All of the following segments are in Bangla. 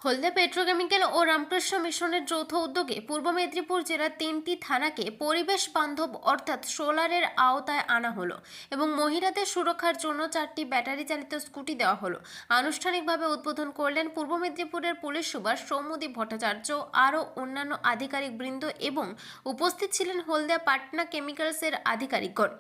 হলদিয়া পেট্রোকেমিক্যাল ও রামকৃষ্ণ মিশনের যৌথ উদ্যোগে পূর্ব মেদিনীপুর জেলার 3টি থানাকে পরিবেশ বান্ধব অর্থাৎ সোলারের আওতায় আনা হলো এবং মহিলাদের সুরক্ষার জন্য 4টি ব্যাটারি চালিত স্কুটি দেওয়া হলো। আনুষ্ঠানিকভাবে উদ্বোধন করলেন পূর্ব মেদিনীপুরের পুলিশ সুপার সৌম্যদীপ ভট্টাচার্য, আরও অন্যান্য আধিকারিকবৃন্দ এবং উপস্থিত ছিলেন হলদিয়া পাটনা কেমিক্যালসের আধিকারিকগণ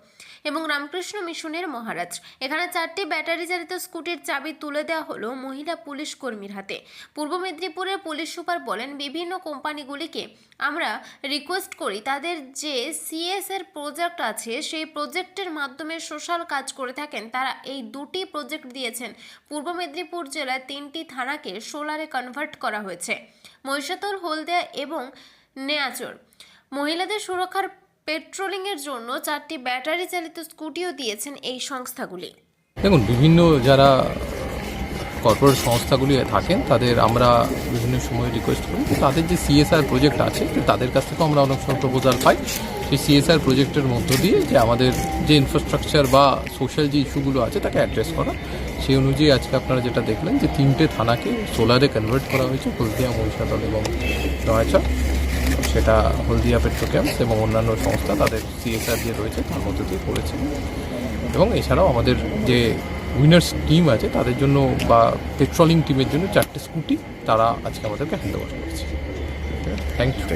এবং রামকৃষ্ণ মিশনের মহারাজ। এখানে 4টি ব্যাটারি চালিত স্কুটির চাবি তুলে দেওয়া হলো মহিলা পুলিশ কর্মীর হাতে। পূর্ব মেদিনীপুরের পুলিশ সুপার বলেন, বিভিন্ন কোম্পানিগুলিকে আমরা রিকোয়েস্ট করি তাদের যে সিএসআর প্রজেক্ট আছে সেই প্রজেক্টের মাধ্যমে সোশ্যাল কাজ করে থাকেন, তারা এই 2টি প্রজেক্ট দিয়েছেন। পূর্ব মেদিনীপুর জেলায় 3টি থানাকে সোলারে কনভার্ট করা হয়েছে, মহিষাদল, হলদিয়া এবং নেয়াচর। মহিলাদের সুরক্ষার পেট্রোলিংয়ের জন্য 4টি ব্যাটারি চালিত স্কুটিও দিয়েছেন এই সংস্থাগুলি। দেখুন, বিভিন্ন যারা কর্পোরেট সংস্থাগুলি থাকেন তাদের আমরা বিভিন্ন সময় রিকোয়েস্ট করি তাদের যে সিএসআর প্রজেক্ট আছে তাদের কাছ থেকেও আমরা অনেক সময় প্রপোজাল পাই। সেই সিএসআর প্রজেক্টের মধ্য দিয়ে যে আমাদের যে ইনফ্রাস্ট্রাকচার বা সোশ্যাল যে ইস্যুগুলো আছে তাকে অ্যাড্রেস করা, সেই অনুযায়ী আজকে আপনারা যেটা দেখলেন যে 3টে থানাকে সোলারে কনভার্ট করা হয়েছে, হলদিয়া, মহিষাদল এবং নয়াচর। সেটা হলদিয়া পেট্রোকেমস এবং অন্যান্য সংস্থা তাদের সিএসআর যে রয়েছে তার মধ্য দিয়ে করেছে। এবং এছাড়াও আমাদের যে উইনার্স টিম আছে তাদের জন্য বা পেট্রোলিং টিমের জন্য 4টে স্কুটি তারা আজকে আমাদেরকে হ্যান্ড ওভার করেছে। Thank you.